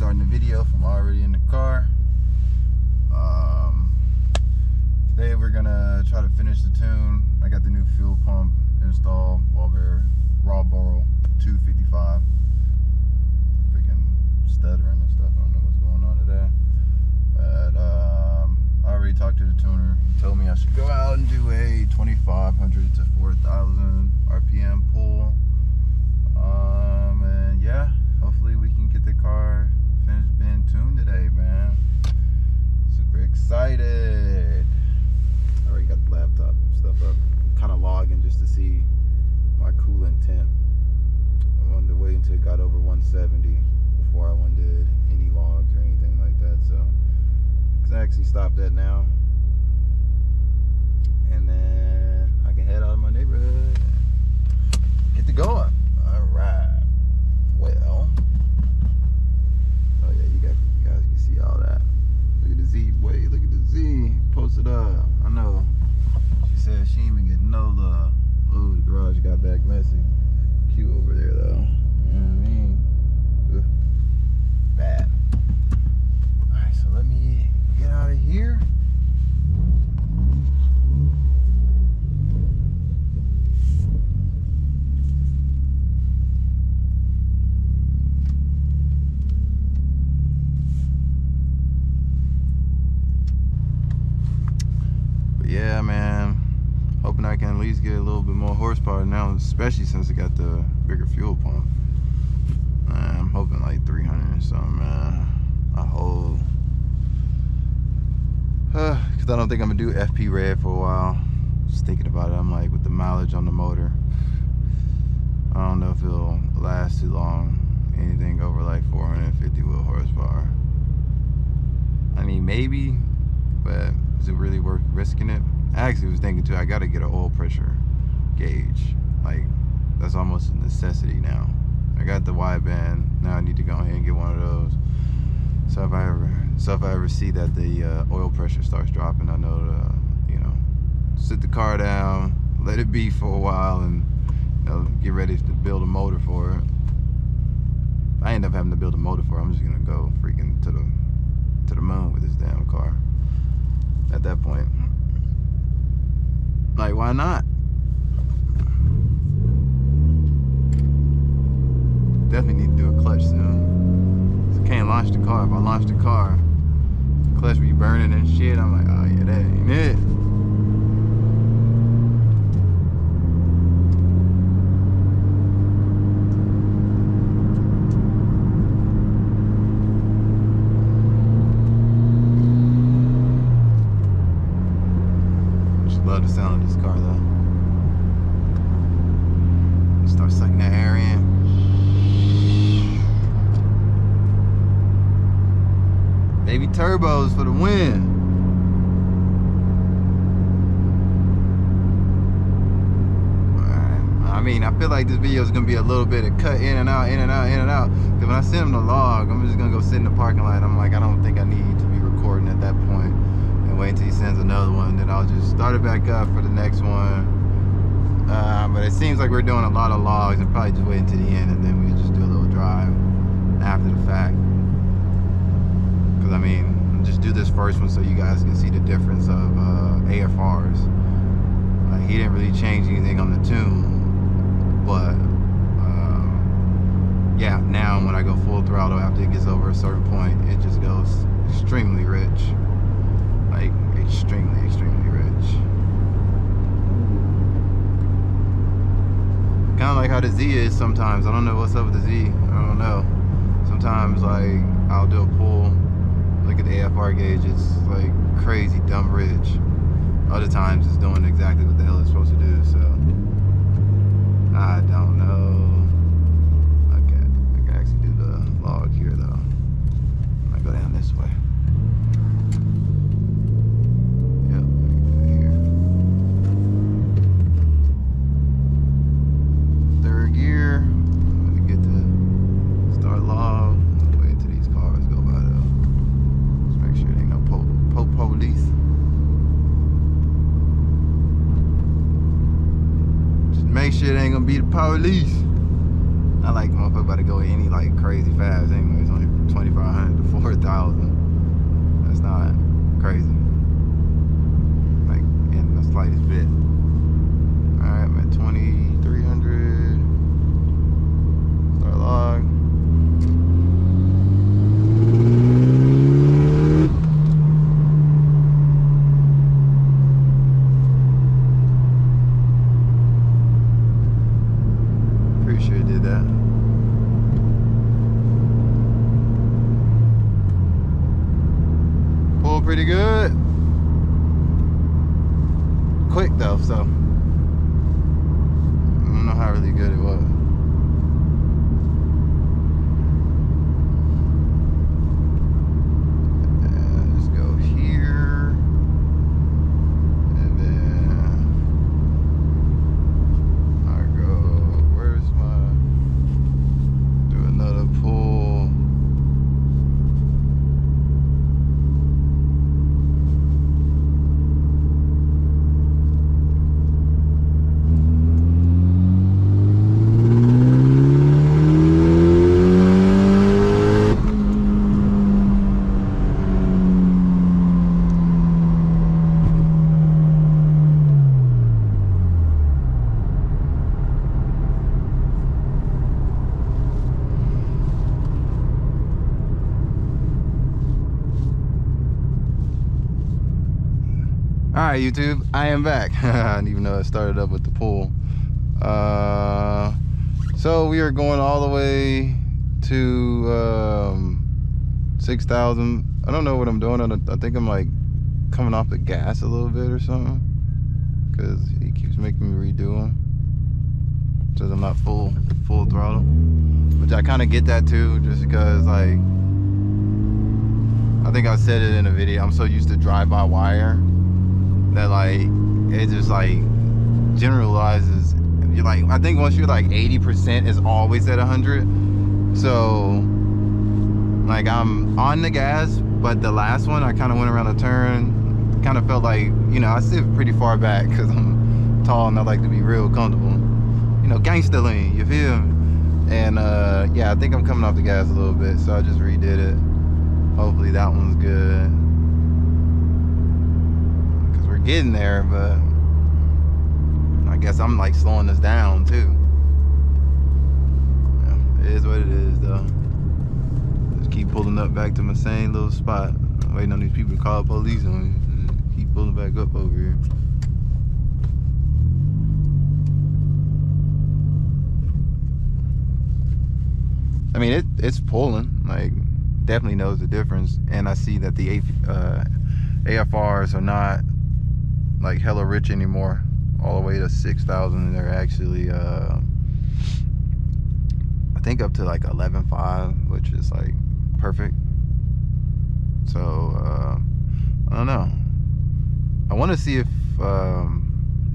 starting the video from already in the car. Today we're gonna try to finish the tune. I got the new fuel pump installed, Walbear raw borrow 255. Freaking stuttering and stuff. I don't know what's going on today. But I already talked to the tuner. He told me I should go out and do a 2,500 to 4,000 RPM pull. And yeah, hopefully we can get the car finished being tuned today, man. Super excited. I already got the laptop stuff up. I'm kind of logging just to see my coolant temp. I wanted to wait until it got over 170 before I did any logs or anything like that. So I actually stopped that now, and then I can head out of my neighborhood, get to going. All right. Well, oh yeah, you guys can see all that. Look at the Z, boy. Look at the Z. Post it up. I know. She said she ain't even getting no love. Oh, the garage got back messy. Cute over there though. You know what I mean? Ugh. Bad. All right, so let me get out of here. Yeah, man, hoping I can at least get a little bit more horsepower now, especially since it got the bigger fuel pump. I'm hoping like 300 or something, man. I hope, because I don't think I'm gonna do FP red for a while. Just thinking about it, I'm like, with the mileage on the motor, I don't know if it'll last too long. Anything over like 450 wheel horsepower. I mean, maybe, but is it really worth risking it? I actually was thinking too, I gotta get an oil pressure gauge. Like, that's almost a necessity now. I got the wideband, now I need to go ahead and get one of those. So if I ever see that the oil pressure starts dropping, I know to, you know, sit the car down, let it be for a while, and, you know, get ready to build a motor for it. If I end up having to build a motor for it, I'm just gonna go freaking to the moon with this damn car. At that point, like, why not? Definitely need to do a clutch soon. I can't launch the car. If I launch the car, the clutch be burning and shit. I'm like, oh yeah, that ain't it. Love the sound of this car though. Start sucking that air in. Baby turbos for the win. Alright. I mean, I feel like this video is gonna be a little bit of cut in and out, in and out, in and out. Because when I send him the log, I'm just gonna go sit in the parking lot. I'm like, I don't think I need to be recording at that point. Wait until he sends another one, then I'll just start it back up for the next one. But it seems like we're doing a lot of logs, and probably just wait until the end, and then we just do a little drive after the fact. Because I mean, just do this first one so you guys can see the difference of AFRs. He didn't really change anything on the tune, but yeah, now when I go full throttle after it gets over a certain point, it just goes extremely rich. Like, extremely, extremely rich. Kind of like how the Z is sometimes. I don't know what's up with the Z. I don't know. Sometimes, like, I'll do a pull, look at the AFR gauge, it's like crazy, dumb rich. Other times, it's doing exactly what the hell it's supposed to do, so I don't know. Okay, I can actually do the log here, though. I might go down this way. Gear. I'm gonna get to start log. Wait until these cars go by though. Just make sure it ain't no police. Just make sure it ain't gonna be the police. I like motherfucker about to go any like crazy fast anyway. It's only 2,500. 2,000. That's not crazy. Like in the slightest bit. Alright, I'm at 2,300. Start log. Pretty sure it did that. Pulled pretty good. Quick though, so I don't know how really good it was. And just go here, and then I go. Where's my? Do another pull. Alright, YouTube, I am back. I didn't even know I started up with the pull. So we are going all the way to 6,000. I don't know what I'm doing. I think I'm like coming off the gas a little bit or something, because he keeps making me redo them. Says I'm not full throttle, which I kind of get that too, just because like I think I said it in a video. I'm so used to drive-by-wire that like it just like generalizes. You're like, I think once you're like 80% is always at 100. So like I'm on the gas, but the last one I kind of went around a turn, kind of felt like, you know, I sit pretty far back because I'm tall and I like to be real comfortable, you know, gangsta lean, you feel me? And yeah, I think I'm coming off the gas a little bit, so I just redid it. Hopefully that one's good, because we're getting there, but I guess I'm like slowing this down too. Yeah, it is what it is though. Just keep pulling up back to my same little spot. I'm waiting on these people to call police on me. Keep pulling back up over here. I mean, it's pulling, like definitely knows the difference. And I see that the AFRs are not like hella rich anymore, all the way to 6,000. They're actually I think up to like 11.5, which is like perfect. So I don't know, I want to see if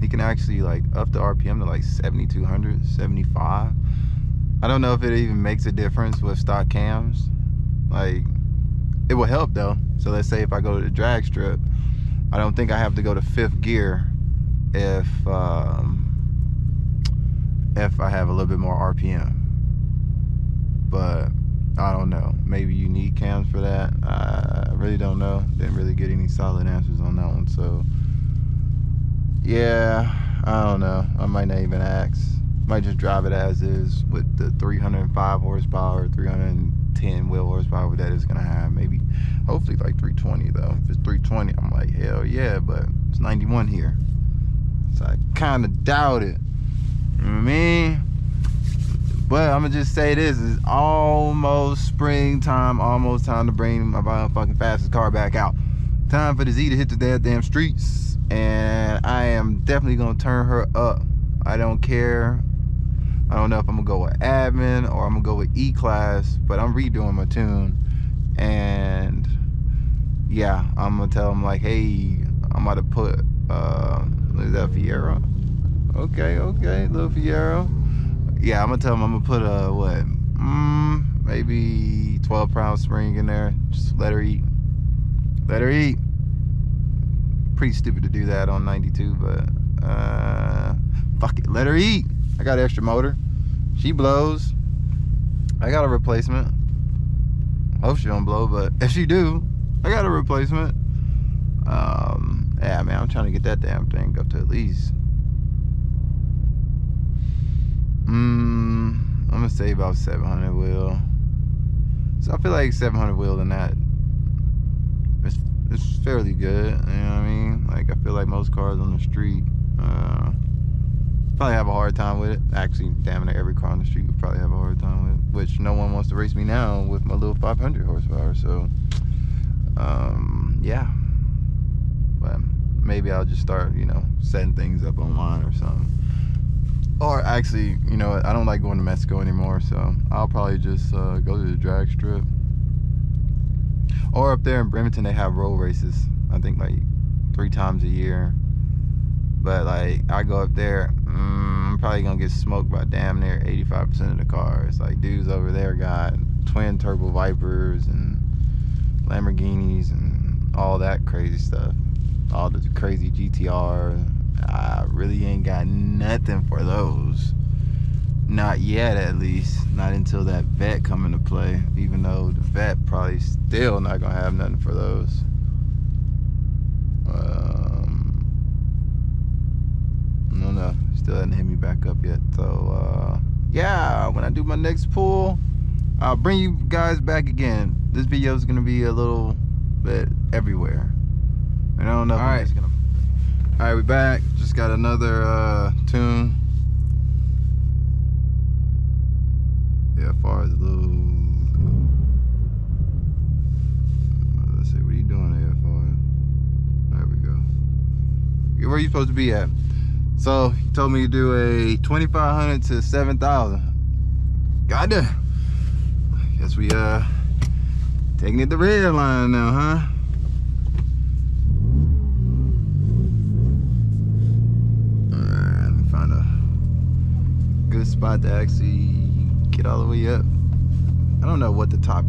he can actually like up the RPM to like 7,200, 75. I don't know if it even makes a difference with stock cams. Like, it will help though. So let's say if I go to the drag strip, I don't think I have to go to 5th gear if I have a little bit more RPM. But I don't know, maybe you need cams for that. I really don't know. Didn't really get any solid answers on that one. So yeah, I don't know, I might not even ask. Might just drive it as is with the 305 horsepower, 310 wheel horsepower, what that is gonna have. Maybe, hopefully like 320 though. If it's 320, I'm like, hell yeah, but it's 91 here. So I kinda doubt it. You know what I mean? But I'm gonna just say this, is almost springtime, almost time to bring my fucking fastest car back out. Time for the Z to hit the damn streets, and I am definitely gonna turn her up. I don't care. I don't know if I'm gonna go with admin or I'm gonna go with E-Class, but I'm redoing my tune. And yeah, I'm gonna tell them like, hey, I'm about to put is that Fiero? Okay, little Fiero. Yeah, I'm gonna tell them I'm gonna put a what, maybe 12-pound spring in there. Just let her eat. Let her eat. Pretty stupid to do that on 92, but fuck it, let her eat. I got extra motor. She blows. I got a replacement. Hope she don't blow, but if she do, I got a replacement. Yeah, man, I'm trying to get that damn thing up to at least. I'm gonna say about 700 wheel. So I feel like 700 wheel than that. It's fairly good. You know what I mean? Like I feel like most cars on the street probably have a hard time with it. Actually, damn near every car on the street would probably have a hard time with it. Which no one wants to race me now with my little 500 horsepower. So, yeah. But maybe I'll just start, you know, setting things up online or something. Or actually, you know, I don't like going to Mexico anymore, so I'll probably just go to the drag strip. Or up there in Bremerton, they have road races. I think like 3 times a year. But like, I go up there, I'm probably gonna get smoked by damn near 85% of the cars. Like dudes over there got twin turbo Vipers and Lamborghinis and all that crazy stuff. All the crazy GTR. I really ain't got nothing for those. Not yet, at least. Not until that vet come into play. Even though the vet probably still not gonna have nothing for those. I don't know. Still hasn't hit me back up yet. So yeah, when I do my next pull, I'll bring you guys back again. This video is gonna be a little bit everywhere. And I don't know if I'm just gonna. All right, we back. Just got another tune. Yeah, as far as those. Let's see, what are you doing there, for? There we go. Where are you supposed to be at? So he told me to do a 2,500 to 7,000. Got there. Guess we taking it to Redline now, huh? Alright, let me find a good spot to actually get all the way up. I don't know what the top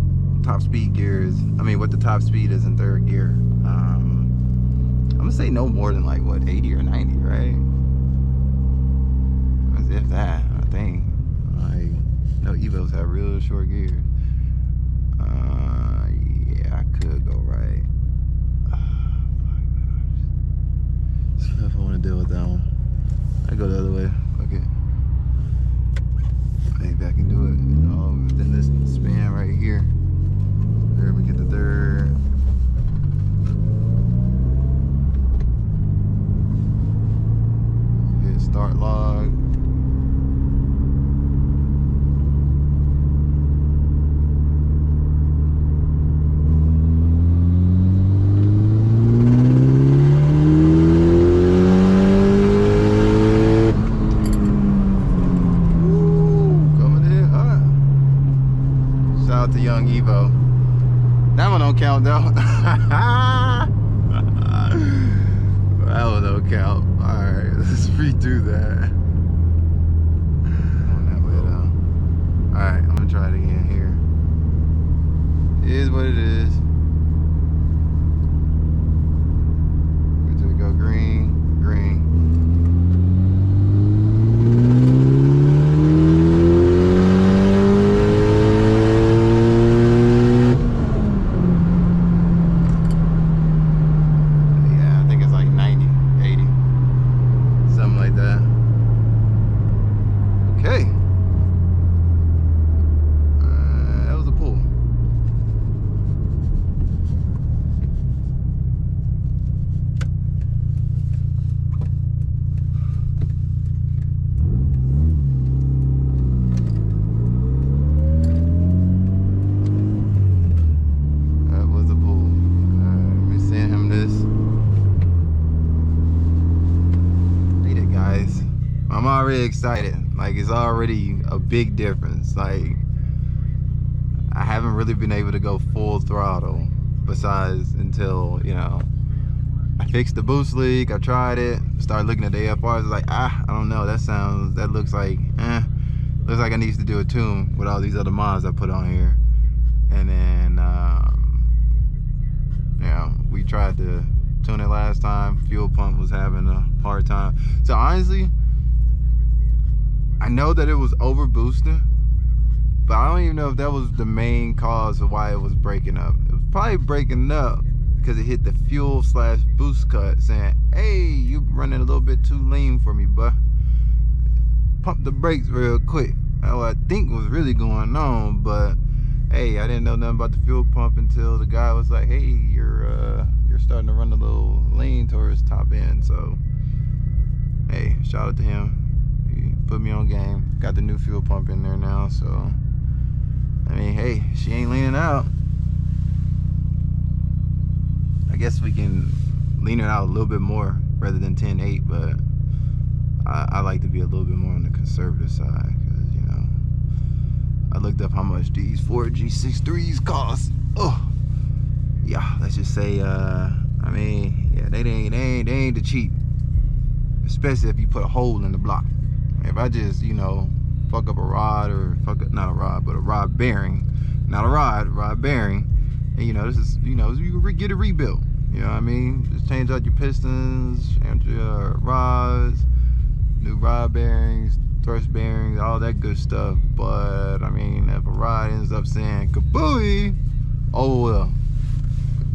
speed gear is. I mean, what the top speed is in 3rd gear. I'm gonna say no more than like what, 80 or 90, right? As if that, I think. Like, no, Evos have real short gears. Yeah, I could go right. So if I want to deal with that one, I go the other way. Okay. Maybe I can do it within this span right here. There we get the 3rd. Hit start log. The young Evo. That one don't count though. That one don't count. Alright, let's redo that. On that way though. Alright, I'm gonna try it again here. It is what it is. We're gonna go green, green. I'm already excited. Like, it's already a big difference. Like, I haven't really been able to go full throttle besides until, you know, I fixed the boost leak. I tried it, started looking at the AFRs. It's like, I don't know, that looks like looks like I need to do a tune with all these other mods I put on here. And then yeah, we tried to tune it last time. Fuel pump was having a hard time. So honestly, I know that it was over boosting, But I don't even know if that was the main cause of why it was breaking up. It was probably breaking up because it hit the fuel / boost cut, saying, hey, you running a little bit too lean for me, buh. Pump the brakes real quick. That's what I think was really going on, but hey, I didn't know nothing about the fuel pump until the guy was like, hey, you're starting to run a little lean towards top end. So hey, shout out to him. He put me on game. Got the new fuel pump in there now, so I mean, hey, she ain't leaning out. I guess we can lean it out a little bit more rather than 10.8, but I like to be a little bit more on the conservative side, because, you know, I looked up how much these Ford G63s cost. Oh, yeah, let's just say, I mean, yeah, they ain't the cheap, especially if you put a hole in the block. If I just, you know, fuck up a rod, or fuck up, not a rod, but a rod bearing, not a rod bearing, and, you know, this is, you know, you get it rebuilt. You know what I mean? Just change out your pistons, change your rods, new rod bearings, thrust bearings, all that good stuff. But I mean, if a rod ends up saying kabooey, oh well,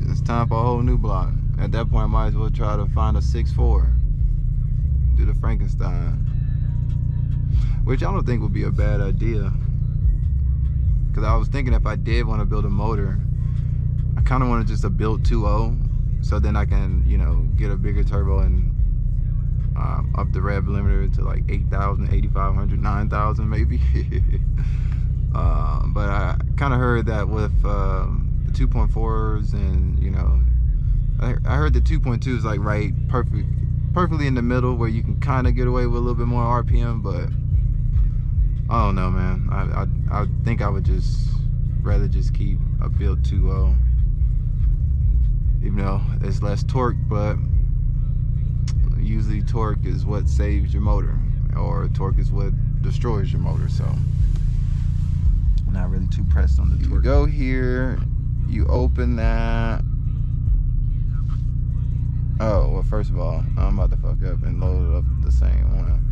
it's time for a whole new block. At that point, I might as well try to find a 6.4, do the Frankenstein, which I don't think would be a bad idea. Because I was thinking, if I did want to build a motor, I kind of wanted just a built 2.0, so then I can, you know, get a bigger turbo and up the rev limiter to like 8,000, 8,500, 9,000 maybe. But I kind of heard that with the 2.4s, and, you know, I heard the 2.2 is like perfectly in the middle, where you can kind of get away with a little bit more RPM. But I don't know, man. I think I would rather just keep a built 2.0, even though it's less torque, but usually torque is what saves your motor, or torque is what destroys your motor. So I'm not really too pressed on the torque. You go here, you open that. Oh, well, first of all, I'm about to fuck up and load up the same one.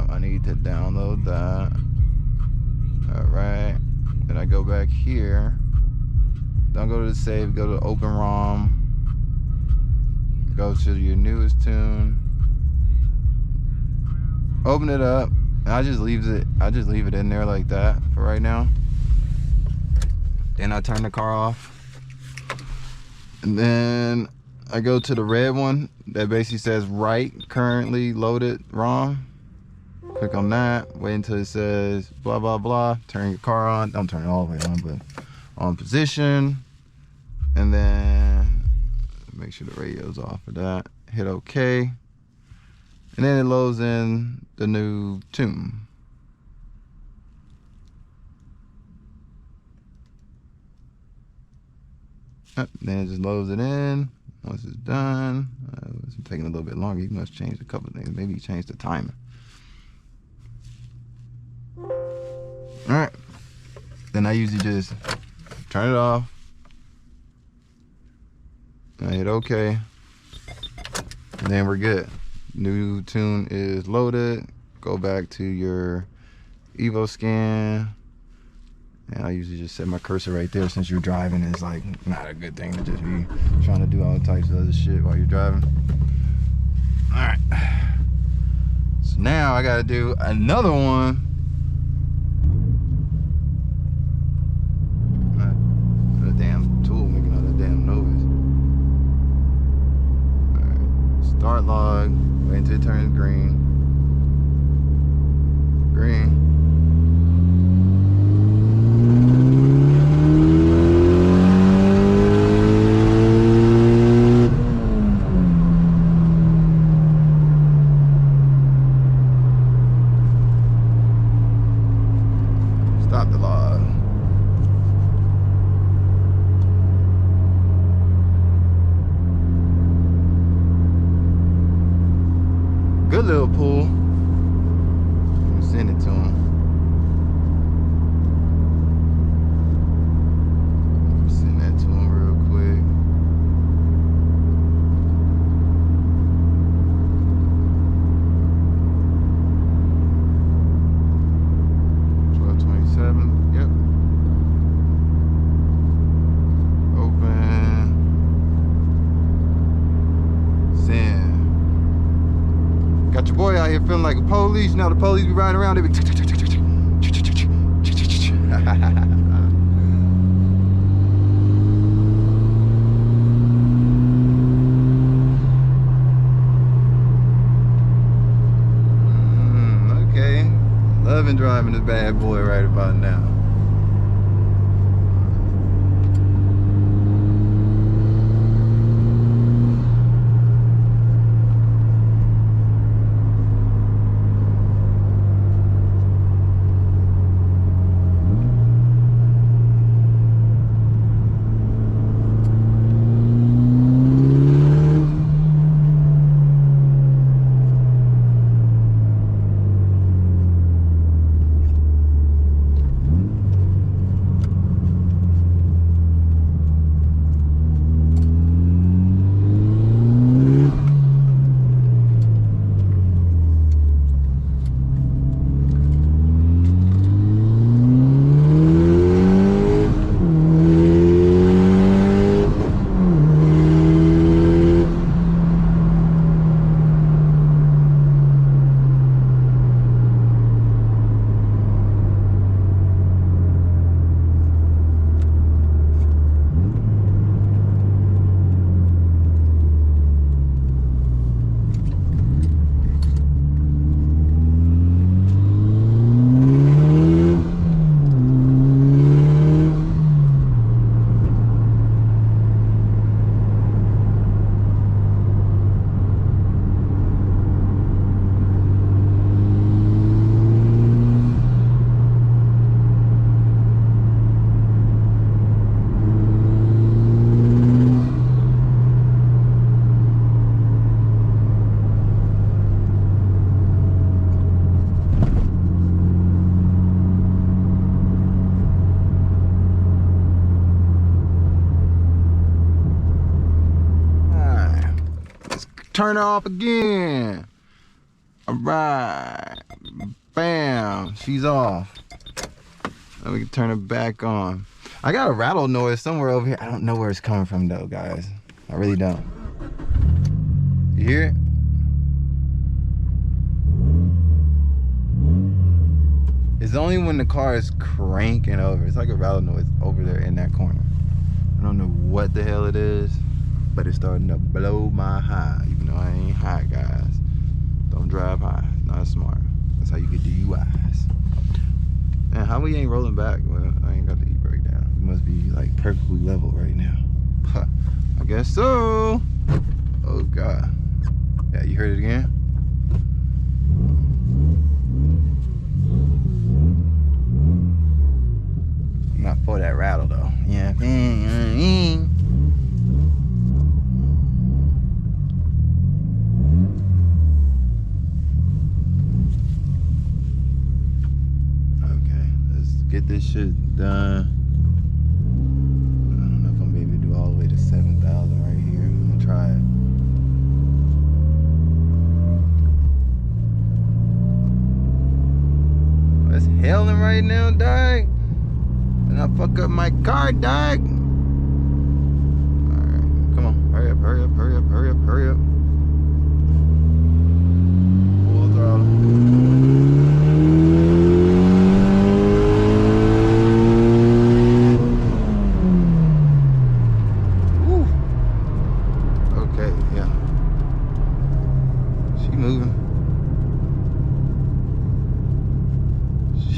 I need to download that. Alright, then I go back here. Don't go to the save, go to open ROM. Go to your newest tune, open it up, and I just leave it in there like that for right now. Then I turn the car off, and then I go to the red one that basically says write currently loaded ROM. Click on that, wait until it says blah blah blah, turn your car on. Don't turn it all the way on, but on position, and then make sure the radio's off of that. Hit OK, and then it loads in the new tune. Then it just loads it in. Once it's done, it's taking a little bit longer. You must change a couple of things. Maybe you change the timer. All right. Then I usually just turn it off. I hit OK, and then we're good. New tune is loaded. Go back to your Evo scan, and I usually just set my cursor right there, since you're driving. It's like not a good thing to just be trying to do all types of other shit while you're driving. All right, so now I gotta do another one. The damn tool making all that damn noise. Start log, wait until it turns green. Green. Stop the log. Good little pull. feeling like a police. Now the police be riding around, they be okay. Loving driving this bad boy right about now. Turn her off again. All right, bam, she's off. Now we can turn it back on. I got a rattle noise somewhere over here. I don't know where it's coming from though, guys. I really don't. You hear it? It's only when the car is cranking over. It's like a rattle noise over there in that corner. I don't know what the hell it is, but it's starting to blow my high, even though I ain't high, guys. Don't drive high, not smart. That's how you get DUIs. And how we ain't rolling back? Well, I ain't got the e-brake down. We must be like perfectly level right now. I guess so. Oh God. Yeah, you heard it again? Not for that rattle though. Yeah. Get this shit done. I don't know if I'm able to do all the way to 7,000 right here. I'm gonna try it. It's hailing right now, dog. And I fuck up my car, dog. Alright, come on. Hurry up, hurry up, hurry up, hurry up, hurry up. Full throttle.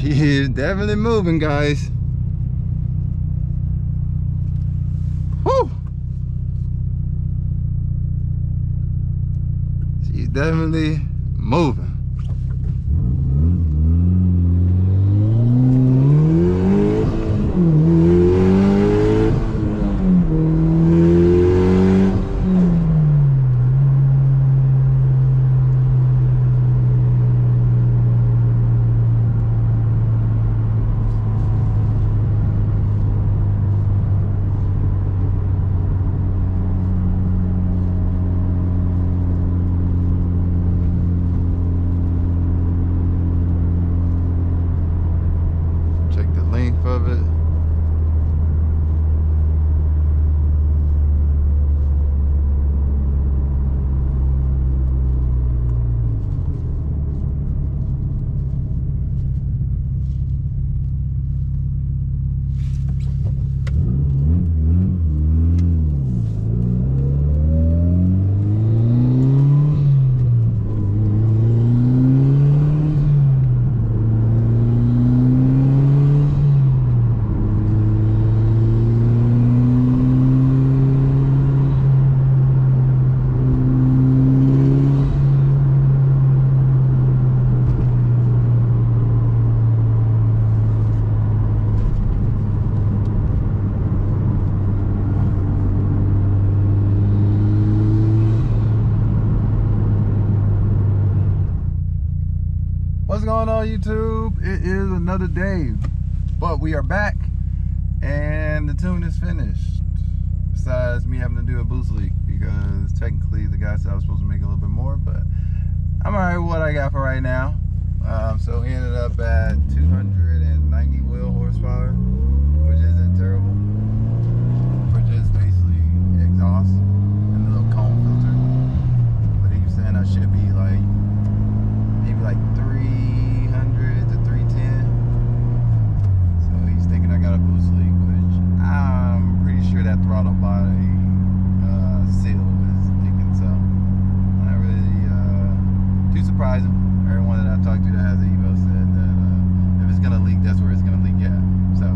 She is definitely moving, guys. Whew. She's definitely moving. going on, YouTube? It is another day, but we are back and the tune is finished, besides me having to do a boost leak because technically the guy said I was supposed to make a little bit more, but I'm alright with what I got for right now. So he ended up at 290 wheel horsepower, which isn't terrible for just basically exhaust and the little cone filter. But he was saying I should be like maybe like 300 to 310. So he's thinking I got a boost leak, which I'm pretty sure that throttle body seal is leaking. So not really too surprising. Everyone that I talked to that has an Evo said that if it's gonna leak, that's where it's gonna leak at. So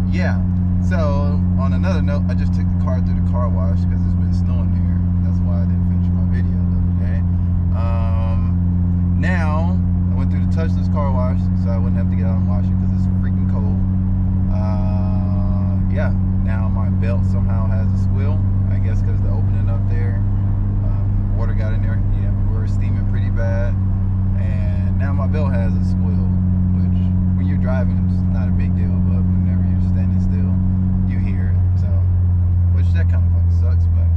yeah. So on another note, I just took the car through the car wash because it's been snowing here. That's why I didn't finish my video the other day. Now I went through the touchless car wash, so I wouldn't have to get out and wash it because it's freaking cold. Yeah. Now my belt somehow has a squeal. I guess because the opening up there, water got in there. Yeah, we were steaming pretty bad. And now my belt has a squeal, which when you're driving it's not a big deal, but whenever you're standing still, you hear it. So, which that kind of fucking sucks, but